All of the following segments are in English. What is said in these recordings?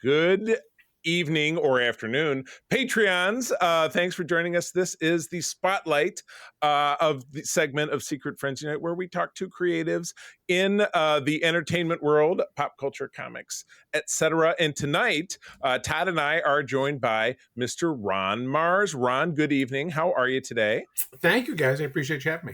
Good evening or afternoon, Patreons. Thanks for joining us. This is the spotlight of the segment of Secret Friends Unite, where we talk to creatives in the entertainment world, pop culture, comics, etc. And tonight, Todd and I are joined by Mr. Ron Marz. Ron, good evening. How are you today? Thank you, guys. I appreciate you having me.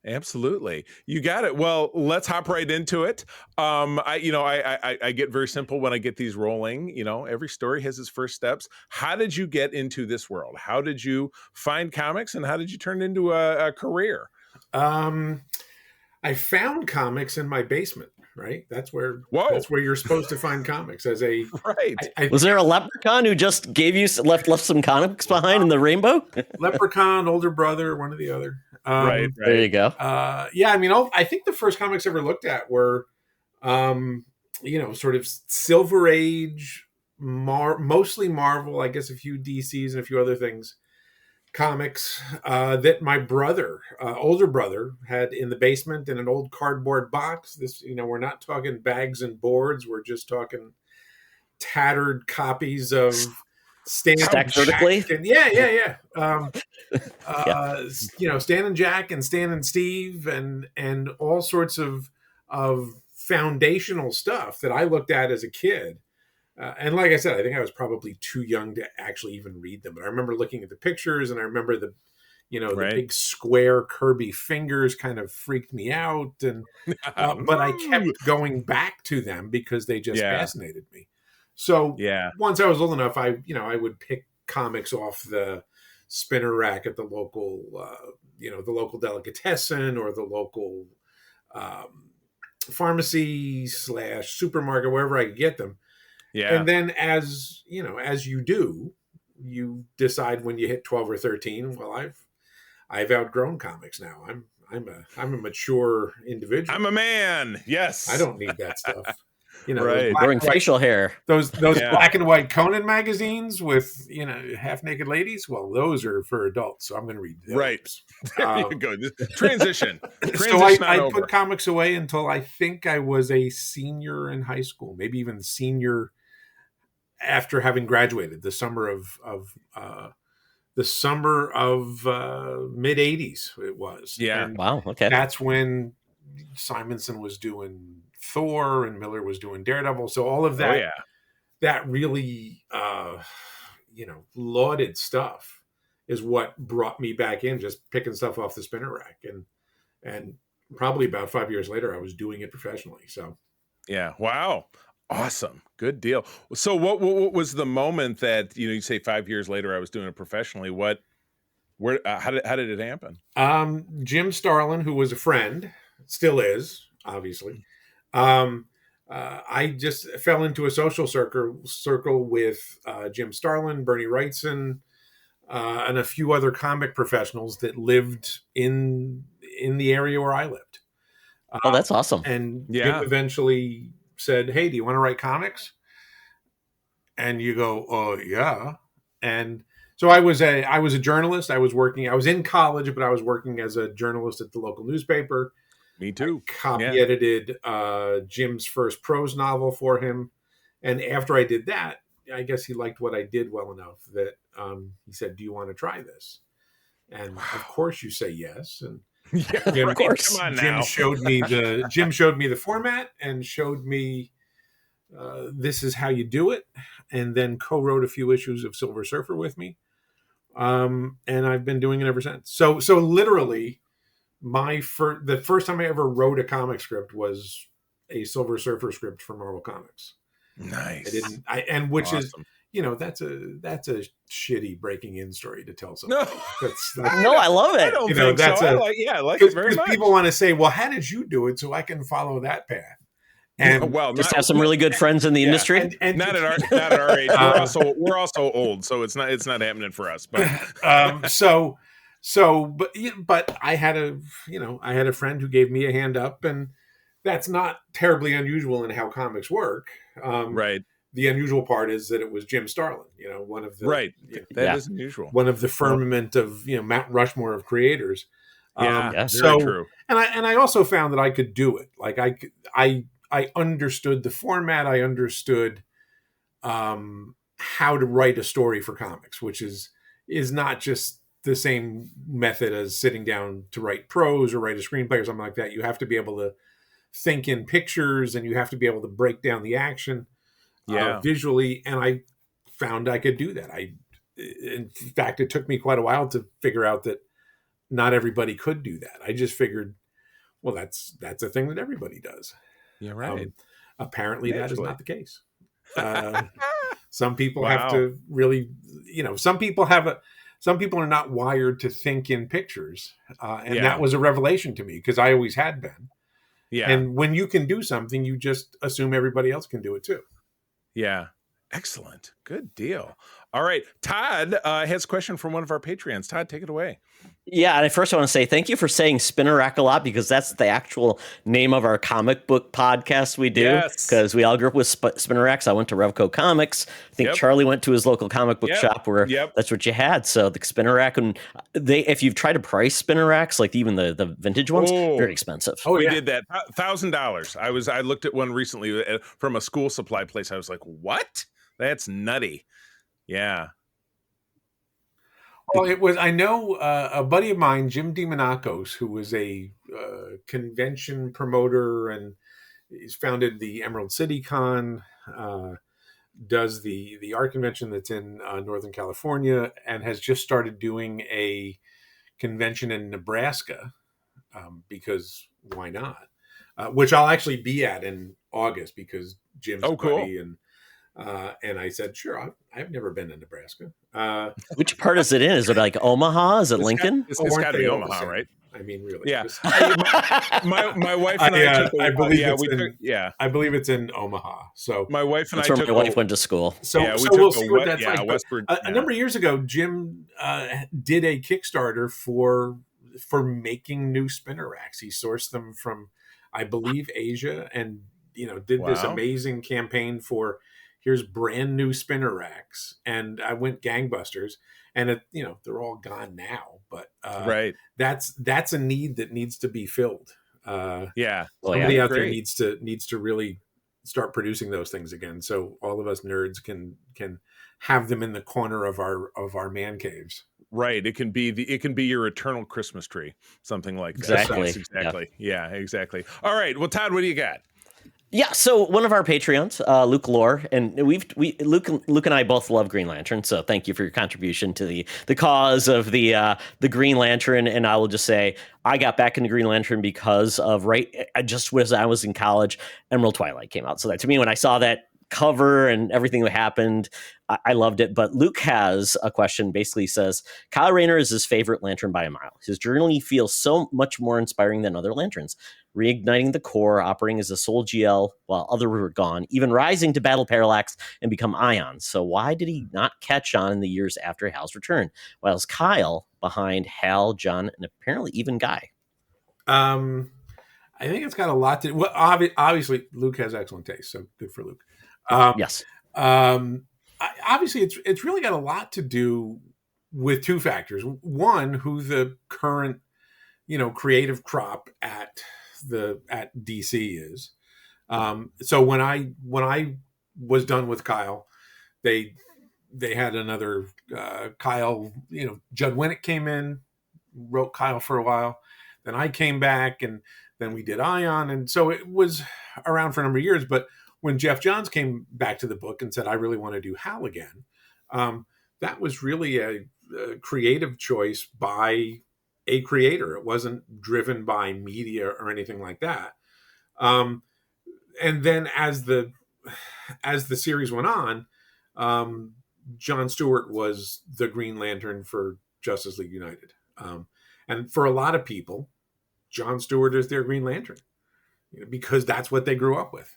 Absolutely, you got it. Well, let's hop right into it. I get very simple when I get these rolling. Every story has its first steps. How did you get into this world? How did you find comics, and how did you turn it into a career? I found comics in my basement. Right, that's where you're supposed to find comics. As a right, was there a leprechaun who just gave you left some comics behind in the rainbow? Leprechaun, older brother, one or the other. Right. There you go. Yeah, I mean, I think the first comics I ever looked at were, sort of Silver Age, mostly Marvel. I guess a few DCs and a few other things. Comics that my brother, older brother, had in the basement in an old cardboard box. This, we're not talking bags and boards. We're just talking tattered copies of Stacked vertically. Yeah. Stan and Jack and Stan and Steve and all sorts of foundational stuff that I looked at as a kid. And like I said, I think I was probably too young to actually even read them. But I remember looking at the pictures, and I remember the big square Kirby fingers kind of freaked me out. And but I kept going back to them because they just fascinated me. So once I was old enough, I would pick comics off the spinner rack at the local, the local delicatessen or the local pharmacy / supermarket, wherever I could get them. Yeah. And then as you do, you decide when you hit 12 or 13, well, I've outgrown comics now. I'm a mature individual. I'm a man. Yes. I don't need that stuff. Right. Growing facial hair. Those black and white Conan magazines with, half naked ladies. Well, those are for adults. So I'm going to read those. Right. There you go. Transition. So I put comics away until I think I was a senior in high school, maybe even senior after having graduated, the summer of mid 80s it was. Yeah. And wow. Okay. That's when Simonson was doing Thor and Miller was doing Daredevil. So all of that, that really, lauded stuff is what brought me back in, just picking stuff off the spinner rack. And probably about 5 years later, I was doing it professionally. So, yeah. Wow. Awesome. Good deal. So what was the moment that, you say 5 years later, I was doing it professionally? How did it happen? Jim Starlin, who was a friend, still is, obviously. I just fell into a social circle with Jim Starlin, Bernie Wrightson, and a few other comic professionals that lived in the area where I lived. Oh, that's awesome. And Jim eventually said, "Hey, do you want to write comics?" And you go, "Oh, yeah." And so I was a journalist. I was in college, but I was working as a journalist at the local newspaper. Me too. I copy edited Jim's first prose novel for him. And after I did that, I guess he liked what I did well enough that he said, "Do you want to try this?" And of course you say yes. And of course. Come on now. Jim showed me the format and showed me this is how you do it. And then co-wrote a few issues of Silver Surfer with me. And I've been doing it ever since. So literally, the first time I ever wrote a comic script was a Silver Surfer script for Marvel Comics. Nice. Which awesome. is, that's a shitty breaking in story to tell someone. No, I love it. I don't think so. I like it very much. People want to say, "Well, how did you do it so I can follow that path?" And just have some really good friends in the industry. And not at our age. We're also old, so it's not happening for us. But but I had a friend who gave me a hand up, and that's not terribly unusual in how comics work. Right. The unusual part is that it was Jim Starlin, one of the That is unusual. One of the firmament of Mount Rushmore of creators. Very true. And I also found that I could do it. Like I understood the format. I understood how to write a story for comics, which is not just the same method as sitting down to write prose or write a screenplay or something like that. You have to be able to think in pictures, and you have to be able to break down the action visually. And I found I could do that. In fact, it took me quite a while to figure out that not everybody could do that. I just figured, well, that's a thing that everybody does. Yeah, right. Apparently, that is not the case. Some people Wow. have to really, some people are not wired to think in pictures, and that was a revelation to me, because I always had been. Yeah. And when you can do something, you just assume everybody else can do it too. Yeah. Excellent. Good deal. All right. Todd has a question from one of our Patreons. Todd, take it away. Yeah, and first I want to say thank you for saying Spinner Rack a lot, because that's the actual name of our comic book podcast we do. Because we all grew up with Spinner Racks. I went to Revco Comics. I think Charlie went to his local comic book shop where that's what you had. So the Spinner Rack, and if you've tried to price Spinner Racks, like even the vintage ones, very expensive. We did that. $1,000. I looked at one recently from a school supply place. I was like, what? That's nutty. Yeah. Well, it was. I know a buddy of mine, Jim DeMonacos, who was a convention promoter, and he's founded the Emerald City Con, does the art convention that's in Northern California, and has just started doing a convention in Nebraska, because why not? Which I'll actually be at in August, because Jim's buddy, and I said, sure, I've never been to Nebraska. Which part is it in? Is it like Omaha? Is it Lincoln? It's got to be Omaha, right? I mean, really. Yeah. my wife and I believe it's in Omaha. So my wife and that's where my wife went to school. So, we'll see what that's like. Westward. A number of years ago, Jim did a Kickstarter for making new spinner racks. He sourced them from, I believe, Asia, and did this amazing campaign for, here's brand new spinner racks, and I went gangbusters. And they're all gone now, but that's a need that needs to be filled. Somebody out there needs to really start producing those things again, so all of us nerds can have them in the corner of our man caves. Right. It can be your eternal Christmas tree, something like that. Exactly. Exactly. Yeah, exactly. All right. Well, Todd, what do you got? Yeah, so one of our Patreons, Luke Lore, and Luke and I both love Green Lantern, so thank you for your contribution to the cause of the Green Lantern. And I will just say, I got back into Green Lantern because of just as I was in college, Emerald Twilight came out. So that, to me, when I saw that cover and everything that happened, I loved it. But Luke has a question. Basically says, Kyle Rayner is his favorite Lantern by a mile. His journey feels so much more inspiring than other Lanterns, reigniting the core, operating as a sole GL while others were gone, even rising to battle Parallax and become Ion. So why did he not catch on in the years after Hal's return? While is Kyle behind Hal, John, and apparently even Guy? I think it's got a lot to. Well, obviously, Luke has excellent taste, so good for Luke. Yes. Obviously, it's really got a lot to do with two factors. One, who the current, creative crop at DC is. So when I was done with Kyle, they had another Kyle. Judd Winnick came in, wrote Kyle for a while. Then I came back, and then we did Ion, and so it was around for a number of years. But when Jeff Johns came back to the book and said, I really want to do Hal again, that was really a creative choice by a creator. It wasn't driven by media or anything like that. And then as the series went on, John Stewart was the Green Lantern for Justice League United. And for a lot of people, John Stewart is their Green Lantern, because that's what they grew up with.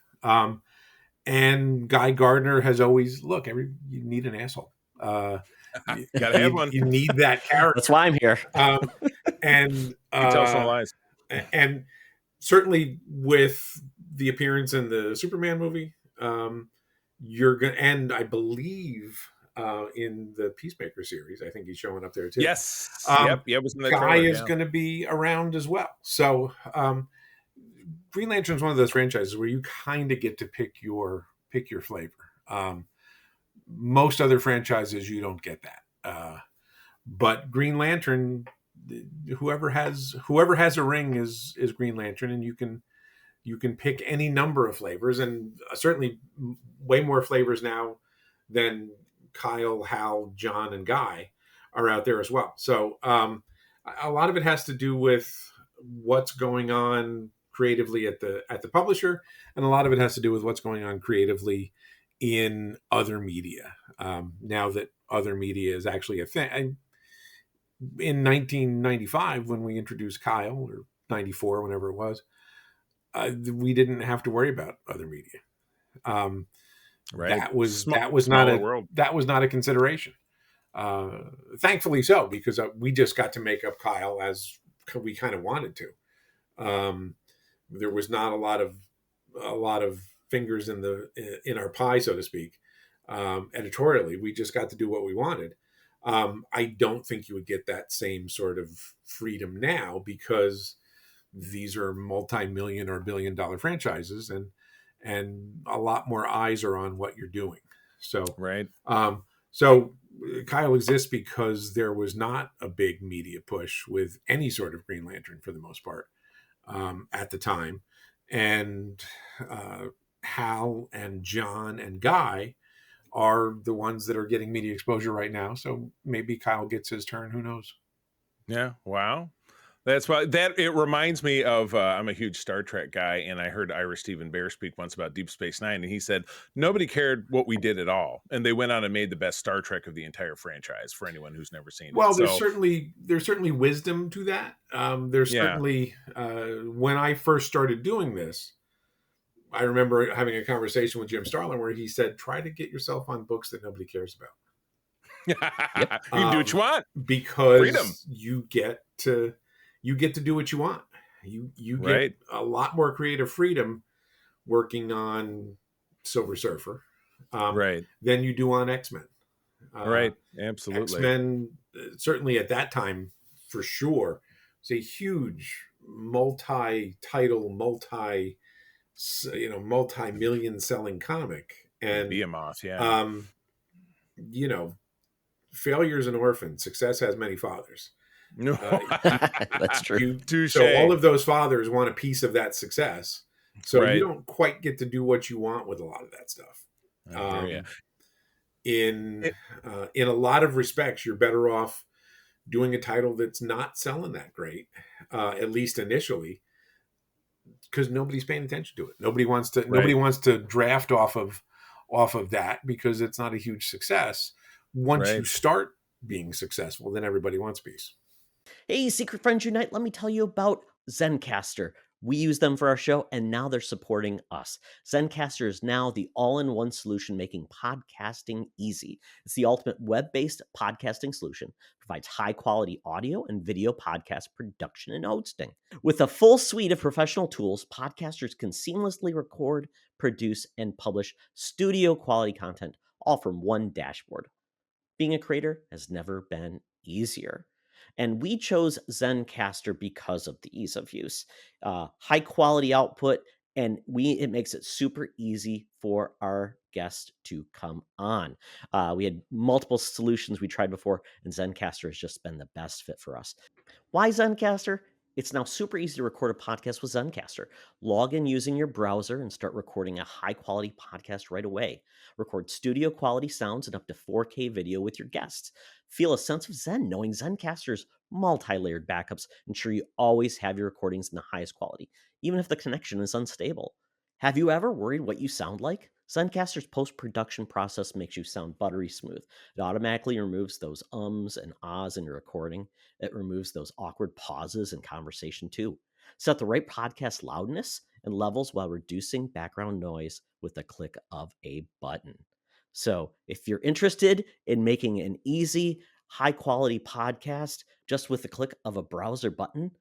And Guy Gardner has always, you need an asshole. Gotta have one. You need that character. That's why I'm here. And tell some lies. And certainly with the appearance in the Superman movie, you're gonna, and I believe in the Peacemaker series, I think he's showing up there too. Yes. Yep. Was in the Guy trailer, is going to be around as well. So Green Lantern is one of those franchises where you kind of get to pick your flavor. Most other franchises, you don't get that. But Green Lantern, whoever has a ring is Green Lantern, and you can pick any number of flavors, and certainly way more flavors now than Kyle, Hal, John, and Guy are out there as well. So a lot of it has to do with what's going on creatively at the publisher, and a lot of it has to do with what's going on creatively in other media. Now that other media is actually a thing. In 1995, when we introduced Kyle, or 94, whenever it was, we didn't have to worry about other media. Right. That was not a consideration. Thankfully so, because we just got to make up Kyle as we kind of wanted to. There was not a lot of fingers in our pie, so to speak. Editorially, we just got to do what we wanted. I don't think you would get that same sort of freedom now, because these are multi-million or billion-dollar franchises, and a lot more eyes are on what you're doing. So right. So Kyle exists because there was not a big media push with any sort of Green Lantern for the most part at the time, and Hal and John and Guy are the ones that are getting media exposure right now. So maybe Kyle gets his turn. Who knows? Yeah. Wow. That's why it reminds me of, I'm a huge Star Trek guy, and I heard Ira Stephen Bear speak once about Deep Space Nine, and he said, nobody cared what we did at all. And they went on and made the best Star Trek of the entire franchise for anyone who's never seen it. Well, there's certainly wisdom to that. Certainly, when I first started doing this, I remember having a conversation with Jim Starlin where he said, try to get yourself on books that nobody cares about. You can do what you want. Because freedom. You get to do what you want. You get a lot more creative freedom working on Silver Surfer than you do on X-Men. Right. Absolutely. X-Men, certainly at that time, for sure, was a huge multi-title, multi-million selling comic. And Behemoth, failure's an orphan. Success has many fathers. No, that's true. So all of those fathers want a piece of that success. So you don't quite get to do what you want with a lot of that stuff. In a lot of respects, you're better off doing a title that's not selling that great, at least initially, because nobody's paying attention to it. Nobody wants to draft off of that because it's not a huge success. Once you start being successful, then everybody wants a piece. Hey, Secret Friends Unite, let me tell you about Zencastr. We use them for our show, and now they're supporting us. Zencastr is now the all-in-one solution making podcasting easy. It's the ultimate web-based podcasting solution. Provides high-quality audio and video podcast production and hosting. With a full suite of professional tools, podcasters can seamlessly record, produce, and publish studio-quality content, all from one dashboard. Being a creator has never been easier. And we chose Zencastr because of the ease of use, high quality output, and it makes it super easy for our guests to come on. We had multiple solutions we tried before, and Zencastr has just been the best fit for us. Why Zencastr? It's now super easy to record a podcast with Zencastr. Log in using your browser and start recording a high-quality podcast right away. Record studio-quality sounds and up to 4K video with your guests. Feel a sense of zen knowing Zencastr's multi-layered backups ensure you always have your recordings in the highest quality, even if the connection is unstable. Have you ever worried what you sound like? Zencastr's post-production process makes you sound buttery smooth. It automatically removes those ums and ahs in your recording. It removes those awkward pauses in conversation too. Set the right podcast loudness and levels while reducing background noise with the click of a button. So if you're interested in making an easy, high-quality podcast just with the click of a browser button,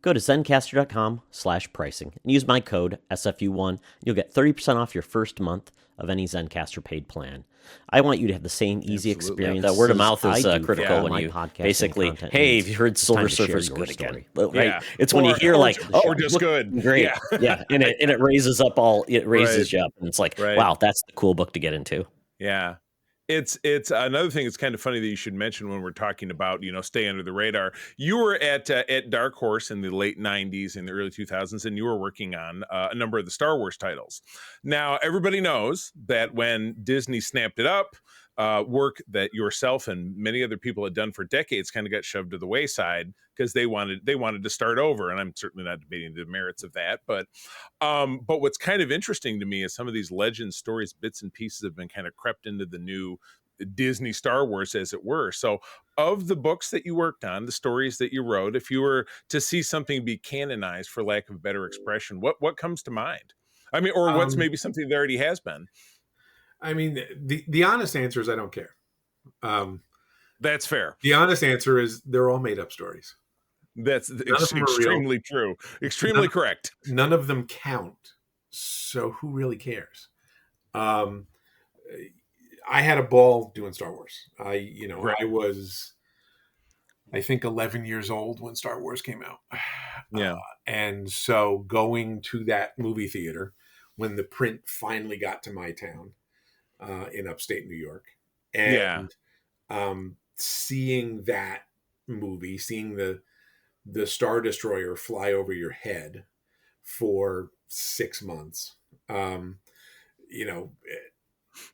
go to zencastr.com/pricing and use my code SFU1. You'll get 30% off your first month of any Zencastr paid plan. I want you to have the same easy experience. That word of mouth is critical when you basically, hey, have you heard Silver Surfer's good again? Right? It's when you hear or just good. Great. Yeah. And it raises up you up and it's like, wow, that's the cool book to get into. Yeah. It's another thing. It's kind of funny that you should mention when we're talking about, stay under the radar. You were at Dark Horse in the late '90s and the early 2000s, and you were working on a number of the Star Wars titles. Now, everybody knows that when Disney snapped it up, work that yourself and many other people had done for decades kind of got shoved to the wayside because they wanted to start over. And I'm certainly not debating the merits of that, but what's kind of interesting to me is some of these legend stories, bits and pieces have been kind of crept into the new Disney Star Wars, as it were. So, of the books that you worked on, the stories that you wrote, if you were to see something be canonized, for lack of a better expression, what comes to mind? I mean, or what's maybe something that already has been? I mean, the honest answer is I don't care. That's fair. The honest answer is they're all made up stories. That's None of them are extremely real. true. Extremely correct. None of them count. So who really cares? I had a ball doing Star Wars. Right. I was, I think, 11 years old when Star Wars came out. Yeah. And so going to that movie theater when the print finally got to my town in upstate New York, and seeing that movie, seeing the Star Destroyer fly over your head for 6 months,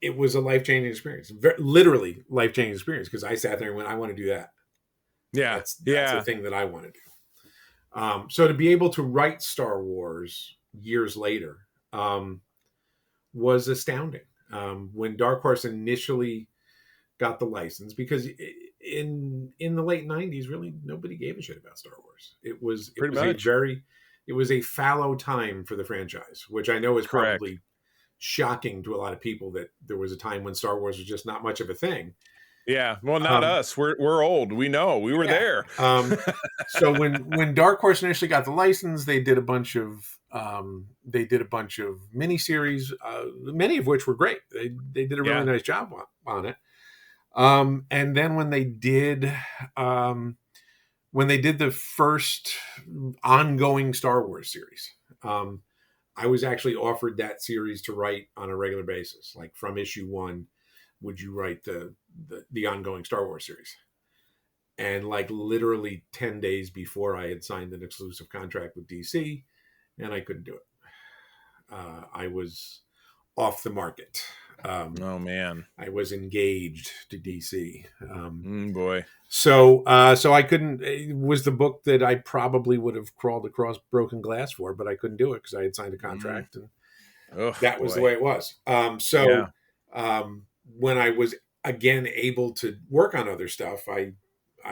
it was a life-changing experience. Literally life-changing experience, because I sat there and went, I want to do that. Yeah. That's the thing that I want to do. So to be able to write Star Wars years later was astounding. When Dark Horse initially got the license, because in the late '90s, really nobody gave a shit about Star Wars. It was a fallow time for the franchise, which I know is probably shocking to a lot of people, that there was a time when Star Wars was just not much of a thing. Yeah, well, not us. We're old. We know. We were there. So when Dark Horse initially got the license, they did a bunch of miniseries, many of which were great. They did a really nice job on it. And then when they did the first ongoing Star Wars series, I was actually offered that series to write on a regular basis, like from issue 1. Would you write the ongoing Star Wars series? And like literally 10 days before, I had signed an exclusive contract with DC, and I couldn't do it. I was off the market. Oh man, I was engaged to DC. Boy. So I couldn't. It was the book that I probably would have crawled across broken glass for, but I couldn't do it because I had signed a contract, and that was the way it was. When I was again able to work on other stuff, I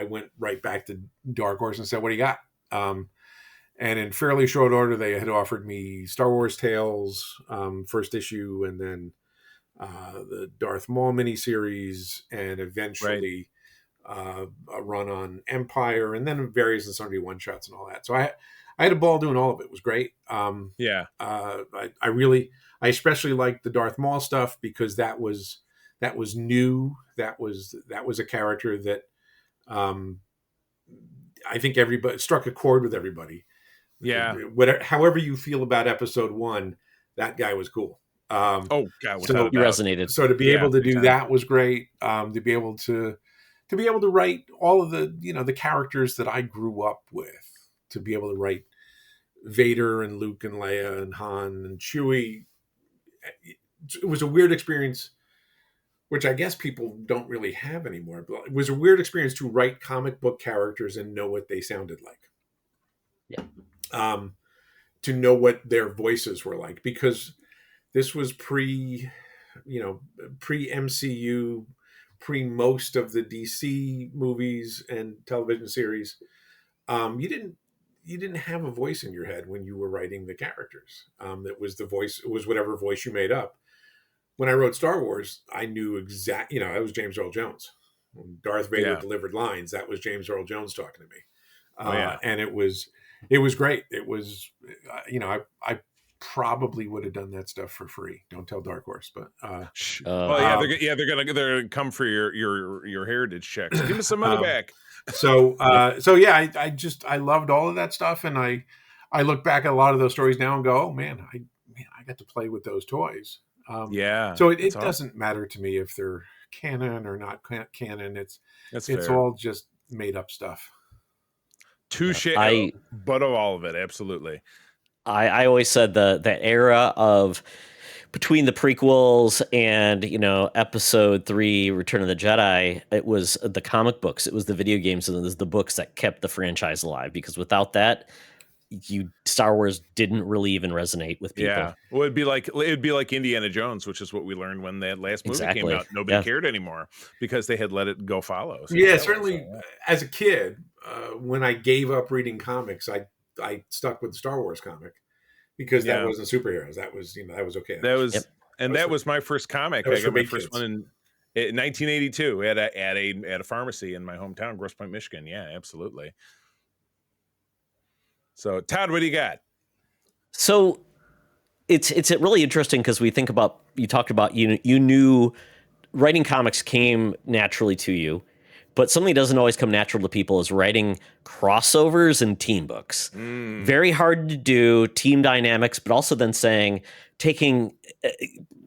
went right back to Dark Horse and said, "What do you got?" And in fairly short order, they had offered me Star Wars Tales, first issue, and then the Darth Maul miniseries, and eventually a run on Empire, and then various and sundry one shots and all that. So I had a ball doing all of it. It was great. I especially liked the Darth Maul stuff, because that was new. That was a character that I think everybody struck a chord with everybody. Yeah. However you feel about episode 1, that guy was cool. Oh God, so you resonated. So to be able to do that was great. To be able to write all of the characters that I grew up with, to be able to write Vader and Luke and Leia and Han and Chewie, it was a weird experience, which I guess people don't really have anymore. But it was a weird experience to write comic book characters and know what they sounded like. Yeah. To know what their voices were like, because this was pre MCU, pre most of the DC movies and television series. You didn't have a voice in your head when you were writing the characters. That was the voice. It was whatever voice you made up. When I wrote Star Wars, I knew exactly. That was James Earl Jones. When Darth Vader delivered lines, that was James Earl Jones talking to me. And it was great. It was, I probably would have done that stuff for free. Don't tell Dark Horse, but they're gonna come for your heritage checks. Give us some money back. I loved all of that stuff, and I look back at a lot of those stories now and go, oh man, I got to play with those toys. Yeah, So that's it awesome. doesn't matter to me if they're canon or not canon. That's It's fair. all just made up stuff. Yeah. Touche, but of all of it, absolutely. I always said that era of between the prequels and episode 3 Return of the Jedi, it was the comic books, it was the video games, and it was the books that kept the franchise alive, because without that, Star Wars didn't really even resonate with Yeah, people. well, it'd be like Indiana Jones, which is what we learned when that last movie came Exactly. out. Nobody Yeah. cared anymore because they had let it go follow. Yeah, Follow. So, certainly. As a kid, when I gave up reading comics, I stuck with the Star Wars comic because that yeah, wasn't superheroes. That was that was okay. that Yep. was and was that for, was my first comic. that I was for got my big first one kids. in 1982 at a pharmacy in my hometown, Grosse Pointe, Michigan. Yeah, absolutely. So, Todd, what do you got? So it's really interesting, because we think about, you talked about, you knew writing comics came naturally to you, but something that doesn't always come natural to people is writing crossovers and team books. Very hard to do, team dynamics, but also then taking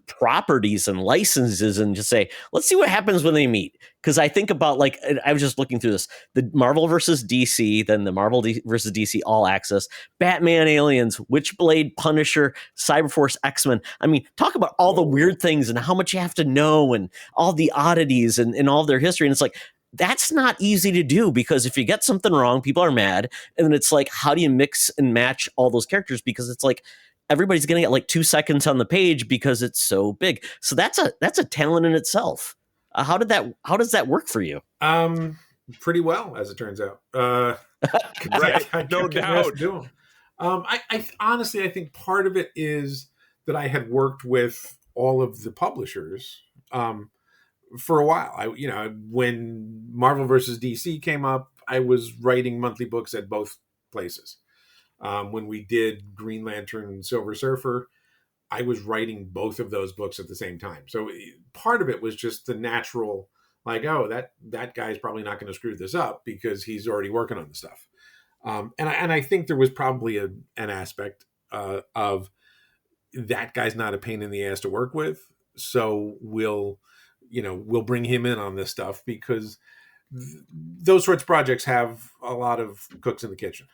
properties and licenses and just say, let's see what happens when they meet. Because I think about, like, I was just looking through this, the Marvel versus DC, then the Marvel versus DC All Access, Batman, Aliens, Witchblade, Punisher, Cyberforce, X-Men. I mean, talk about all the weird things and how much you have to know and all the oddities and all of their history. And it's like, that's not easy to do, because if you get something wrong, people are mad. And then it's like, how do you mix and match all those characters? Because it's like, everybody's going to get like 2 seconds on the page because it's so big. So that's a talent in itself. How does that work for you? Pretty well, as it turns out. Right, I no kept getting asked doubt. to do them. I honestly, I think part of it is that I had worked with all of the publishers for a while. When Marvel versus DC came up, I was writing monthly books at both places. When we did Green Lantern and Silver Surfer, I was writing both of those books at the same time. So part of it was just the natural, like, oh, that guy's probably not going to screw this up because he's already working on the stuff. And I think there was probably an aspect of that guy's not a pain in the ass to work with, so we'll bring him in on this stuff because those sorts of projects have a lot of cooks in the kitchen.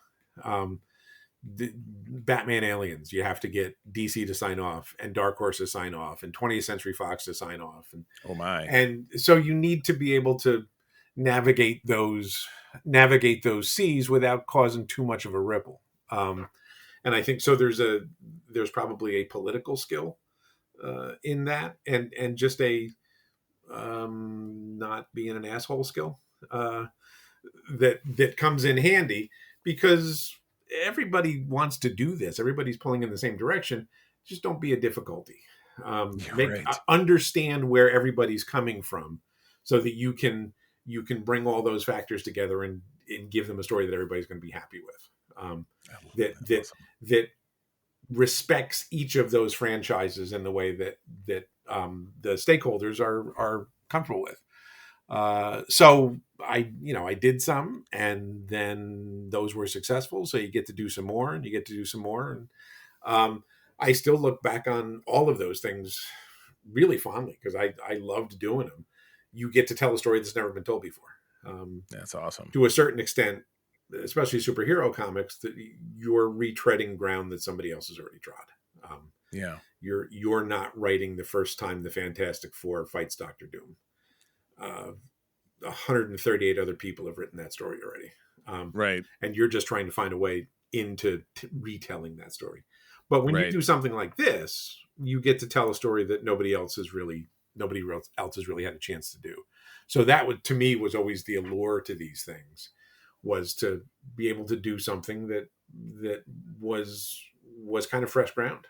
The Batman Aliens, you have to get DC to sign off and Dark Horse to sign off and 20th Century Fox to sign off, Oh my. and so you need to be able to navigate those seas without causing too much of a ripple. And I think so. There's probably a political skill in that, and just a not being an asshole skill that comes in handy because everybody wants to do this. Everybody's pulling in the same direction. Just don't be a difficulty. Right. Understand where everybody's coming from, so that you can bring all those factors together and give them a story that everybody's going to be happy with. That's awesome. That respects each of those franchises in the way that the stakeholders are comfortable with. So I did some, and then those were successful. So you get to do some more, and you get to do some more, and I still look back on all of those things really fondly because I loved doing them. You get to tell a story that's never been told before. That's awesome. To a certain extent, especially superhero comics, that you're retreading ground that somebody else has already trod. Yeah. You're not writing the first time the Fantastic Four fights Doctor Doom. 138 other people have written that story already. Right. And you're just trying to find a way into retelling that story. But when you Right. do something like this, you get to tell a story that nobody else has really had a chance to do. So that would, to me, was always the allure to these things, was to be able to do something that was kind of fresh ground.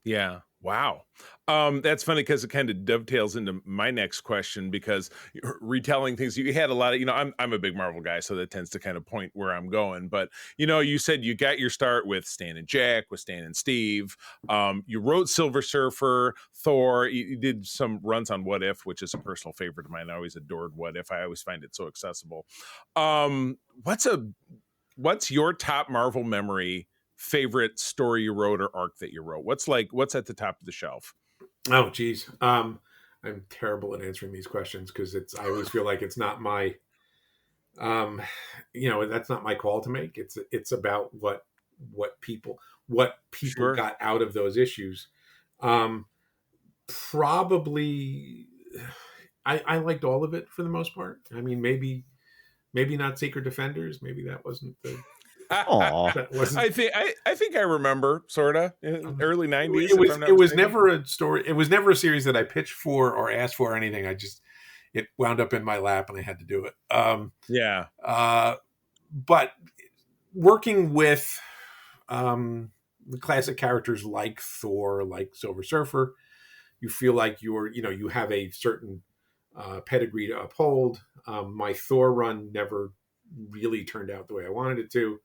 Yeah. Wow. That's funny because it kind of dovetails into my next question, because retelling things, you had a lot of, I'm a big Marvel guy, so that tends to kind of point where I'm going. But, you said you got your start with Stan and Jack, with Stan and Steve. You wrote Silver Surfer, Thor. You did some runs on What If, which is a personal favorite of mine. I always adored What If. I always find it so accessible. What's your top Marvel memory, favorite story you wrote or arc that you wrote? What's at the top of the shelf? Oh, geez. I'm terrible at answering these questions because I always feel like it's not my, um, that's not my call to make. It's about what people, what people Sure. got out of those issues. Um, Probably, I liked all of it for the most part. I mean, maybe not Secret Defenders. Maybe that wasn't the Aw. that wasn't. I think I remember sort of early '90s, It if was I'm not it was mistaken. never a story. It was never a series that I pitched for or asked for or anything. It wound up in my lap and I had to do it. Yeah. But working with the classic characters like Thor, like Silver Surfer, you feel like you have a certain pedigree to uphold. My Thor run never really turned out the way I wanted it to,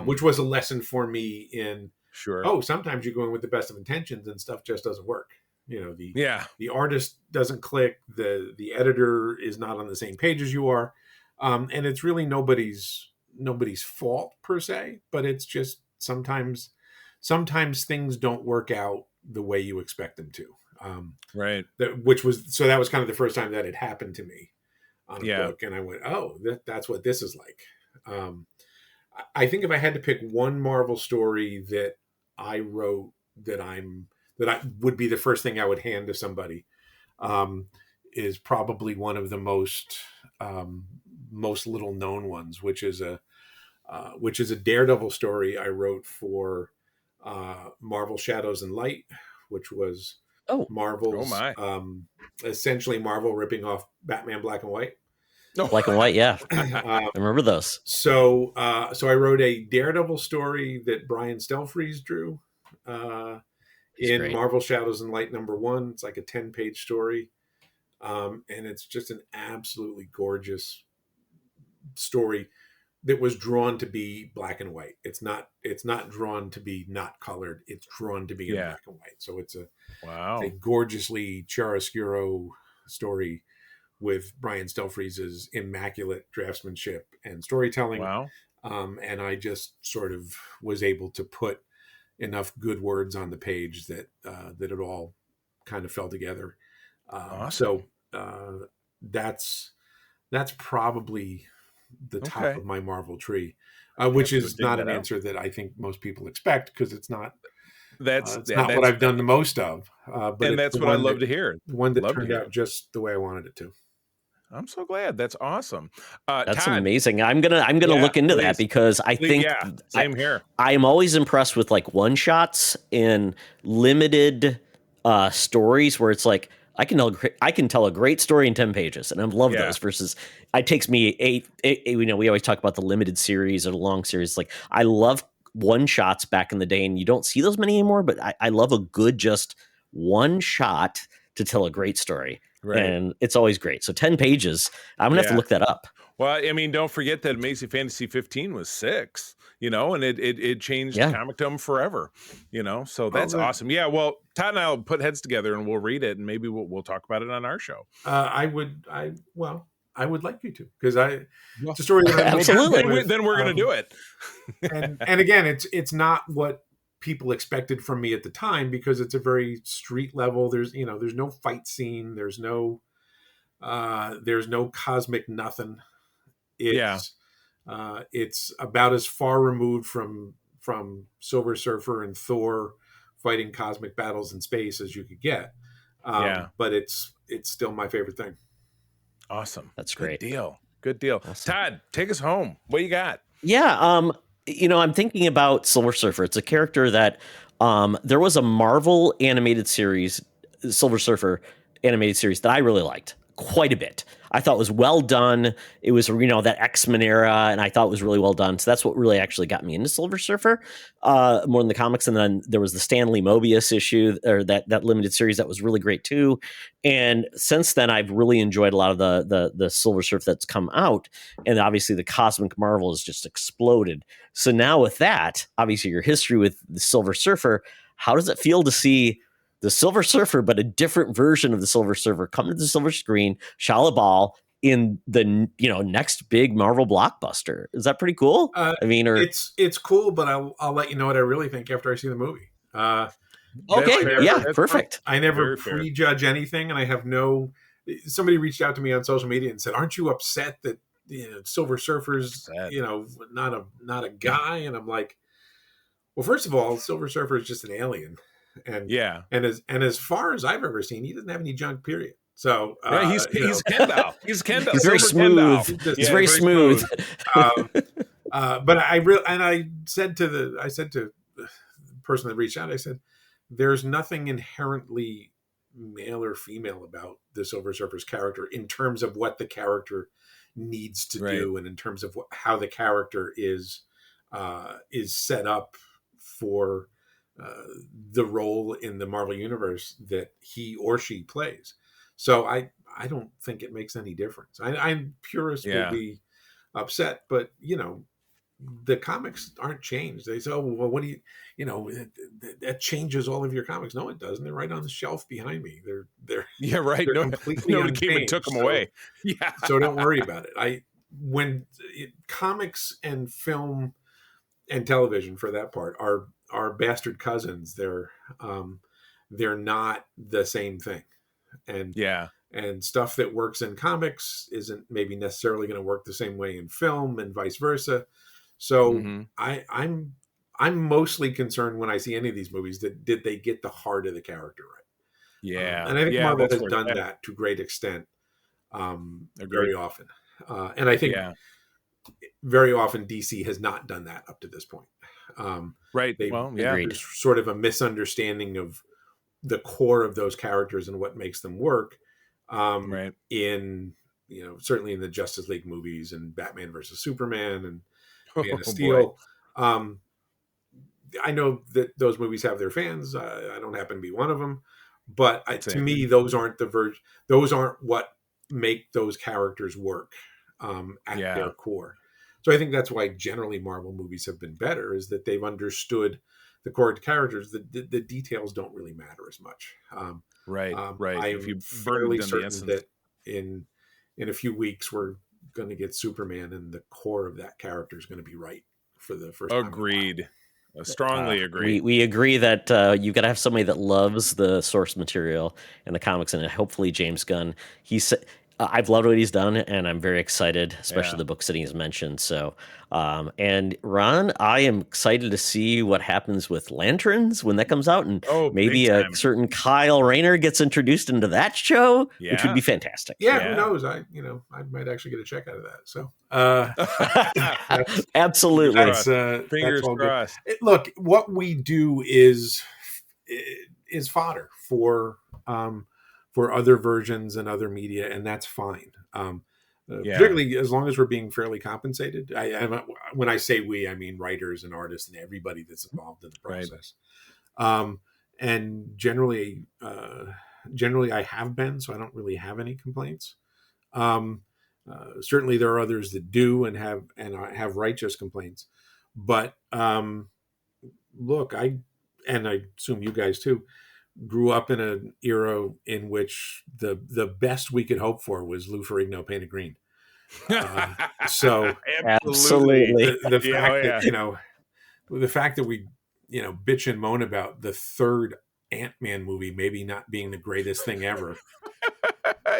which was a lesson for me in, Sure. oh, sometimes you're going with the best of intentions and stuff just doesn't work. Yeah. The artist doesn't click, the editor is not on the same page as you are, and it's really nobody's fault per se, but it's just sometimes things don't work out the way you expect them to. Right. That was kind of the first time that had happened to me on a Yeah. book, and I went, oh, that's what this is like. I think if I had to pick one Marvel story that I wrote that I would be the first thing I would hand to somebody, is probably one of the most little known ones, which is a Daredevil story I wrote for Marvel Shadows and Light, which was Oh, Oh Marvel's my. essentially Marvel ripping off Batman Black and White. black and white. Yeah, Uh, I remember those. so I wrote a Daredevil story that Brian Stelfreeze drew He's in great. Marvel Shadows and Light #1. It's like a 10-page story, and it's just an absolutely gorgeous story that was drawn to be black and white. It's not drawn to be not colored. It's drawn to be in Yeah. black and white. So it's a Wow. gorgeously chiaroscuro story with Brian Stelfreeze's immaculate draftsmanship and storytelling. Wow. And I just sort of was able to put enough good words on the page that it all kind of fell together. Awesome. So that's probably the top Okay. of my Marvel tree, which Have to is dig not that an out. answer that I think most people expect because it's not That's what I've done the most of. But and it's that's the what I one love to hear. the one that Love to turned hear out it. just the way I wanted it to. I'm so glad. That's awesome. That's Todd. amazing. I'm gonna Yeah, look into that please. because I think Yeah. Same here. I am always impressed with like one shots in limited stories where it's like I can tell a great story in 10 pages, and I love Yeah. those. Versus it takes me eight. We always talk about the limited series or the long series. Like I love one shots back in the day, and you don't see those many anymore. But I love a good just one shot to tell a great story. Right. And it's always great. So 10 pages. I'm gonna have to Yeah. look that up. Well, I mean, don't forget that Amazing Fantasy 15 was 6, and it changed Yeah. comicdom forever, so that's awesome. Yeah, well, Todd and I'll put heads together and we'll read it and maybe we'll talk about it on our show. I would like you to, because Well, it's a story that I'm Absolutely. then we're going to do it. and again, it's not what people expected from me at the time because it's a very street level. There's no fight scene. There's no cosmic nothing. It's about as far removed from Silver Surfer and Thor fighting cosmic battles in space as you could get. But it's still my favorite thing. Awesome. That's great. Good deal. Awesome. Todd, take us home. What you got? Yeah, I'm thinking about Silver Surfer. It's a character that there was a Marvel animated series, Silver Surfer animated series that I really liked quite a bit. I thought was well done. It was, that X-Men era, and I thought it was really well done. So that's what really actually got me into Silver Surfer more than the comics. And then there was the Stan Lee Mobius issue, or that limited series that was really great too. And since then, I've really enjoyed a lot of the Silver Surfer that's come out. And obviously the Cosmic Marvel has just exploded. So now with that, obviously your history with the Silver Surfer, how does it feel to see the Silver Surfer, but a different version of the Silver Surfer come to the silver screen, Shala Ball, in the next big Marvel blockbuster? Is that pretty cool? It's cool, but I'll let you know what I really think after I see the movie. That's Okay, fair. yeah, That's perfect. I never very fair. prejudge anything, and I have no. Somebody reached out to me on social media and said, "Aren't you upset that Silver Surfer's Sad. not a guy?" And I'm like, "Well, first of all, Silver Surfer is just an alien, and Yeah. as far as I've ever seen, he doesn't have any junk. Period. So Yeah, he's Kendall. He's Kendall. He's very Silver Kendall. smooth. Just- He's Yeah, very smooth. um, but I said to the person that reached out, I said, "There's nothing inherently male or female about the Silver Surfer's character in terms of what the character needs to Right. do, and in terms of how the character is set up for the role in the Marvel universe that he or she plays. So I don't think it makes any difference. I'm purists will Yeah. be upset, but the comics aren't changed. They say, "Oh, well, what do that changes all of your comics?" No, it doesn't. They're right on the shelf behind me. They're Yeah, right. they're No, completely nobody came and took unchanged. them away. Yeah. So don't worry about it. Comics and film and television, for that part, are bastard cousins. They're not the same thing, and Yeah. stuff that works in comics isn't maybe necessarily going to work the same way in film, and vice versa. So Mhm. I'm mostly concerned when I see any of these movies that did they get the heart of the character right? Yeah. And I think Yeah, Marvel that's has where done it's at. that to great extent, Agreed. very often. And I think Yeah. very often DC has not done that up to this point. Right. They Well, yeah. Agreed. There's sort of a misunderstanding of the core of those characters and what makes them work. Right. In certainly in the Justice League movies and Batman versus Superman and Man of Oh, boy. Steel. I know that those movies have their fans. I don't happen to be one of them, but to Same. me, those aren't those aren't what make those characters work at Yeah. their core. So I think that's why generally Marvel movies have been better, is that they've understood the core characters. The details don't really matter as much. Right. Right. I If am you fairly burned on the certain essence. that in a few weeks we're going to get Superman, and the core of that character is going to be right for the first time in a while. Agreed. Strongly We agreed. we agree that you've got to have somebody that loves the source material and the comics, and hopefully James Gunn. I've loved what he's done, and I'm very excited, especially Yeah. the books that he's mentioned. So, and Ron, I am excited to see what happens with Lanterns when that comes out, and Oh, maybe big a time. certain Kyle Rayner gets introduced into that show, which Yeah. would be fantastic. Yeah, Yeah. who knows? I might actually get a check out of that. So Absolutely. Fingers all good. crossed. Look, what we do is fodder for other versions and other media, and that's fine. Yeah. Particularly as long as we're being fairly compensated. When I say we, I mean writers and artists and everybody that's involved in the Right. process. And generally, I have been, so I don't really have any complaints. Certainly, there are others that do and have righteous complaints. But look, I assume you guys too grew up in an era in which the best we could hope for was Lou Ferrigno painted green. So Absolutely. the Yeah, fact oh, yeah. that the fact that we bitch and moan about the third Ant-Man movie maybe not being the greatest thing ever.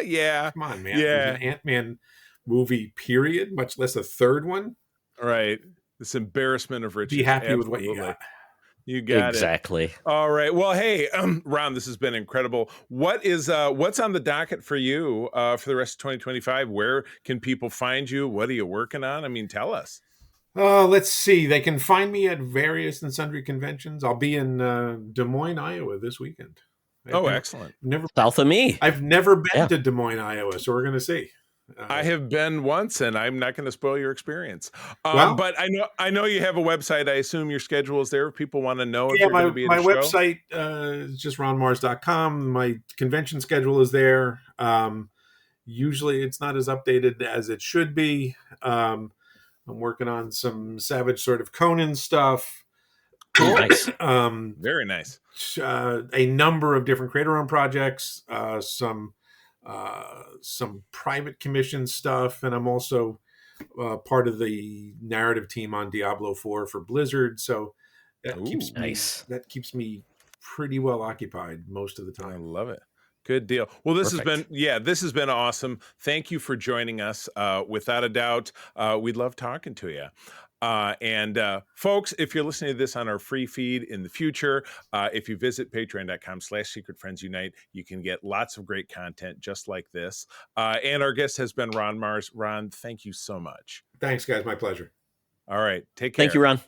Yeah. Come on, man. Yeah. There's an Ant-Man movie, period, much less a third one. Right. This embarrassment of riches. Be happy with what you Absolutely. got. You got it. Exactly. All right. Well, hey, Ron, this has been incredible. What's on the docket for you for the rest of 2025? Where can people find you? What are you working on? I mean, tell us. Let's see. They can find me at various and sundry conventions. I'll be in Des Moines, Iowa this weekend. Excellent. South of me. I've never been Yeah. to Des Moines, Iowa, so we're going to see. I have been once, and I'm not going to spoil your experience. Well- But I know you have a website. I assume your schedule is there. If people want to know if Yeah, you're going to be at my a show. website is just ronmarz.com. My convention schedule is there. Usually it's not as updated as it should be. I'm working on some Savage Sword of Conan stuff. Nice. Very nice. A number of different creator-owned projects, some private commission stuff, and I'm also part of the narrative team on Diablo 4 for Blizzard. So that Ooh. keeps me Nice. that keeps me pretty well occupied most of the I time. love it. Good deal. Well, this Perfect. this has been awesome. Thank you for joining us. Without a doubt, we'd love talking to you. And folks, if you're listening to this on our free feed in the future, if you visit patreon.com/Secret Friends Unite, you can get lots of great content just like this. And our guest has been Ron Marz. Ron, thank you so much. Thanks, guys. My pleasure. All right. Take care. Thank you, Ron.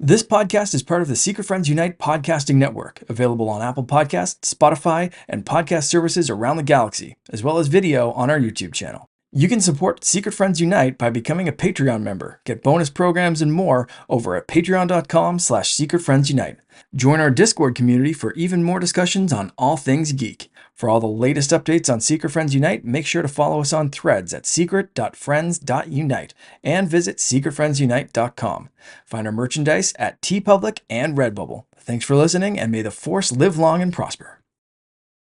This podcast is part of the Secret Friends Unite podcasting network, available on Apple Podcasts, Spotify, and podcast services around the galaxy, as well as video on our YouTube channel. You can support Secret Friends Unite by becoming a Patreon member, get bonus programs and more over at patreon.com/secretfriendsunite. Join our Discord community for even more discussions on all things geek. For all the latest updates on Secret Friends Unite, make sure to follow us on Threads at secret.friends.unite and visit secretfriendsunite.com. Find our merchandise at TeePublic and Redbubble. Thanks for listening, and may the Force live long and prosper.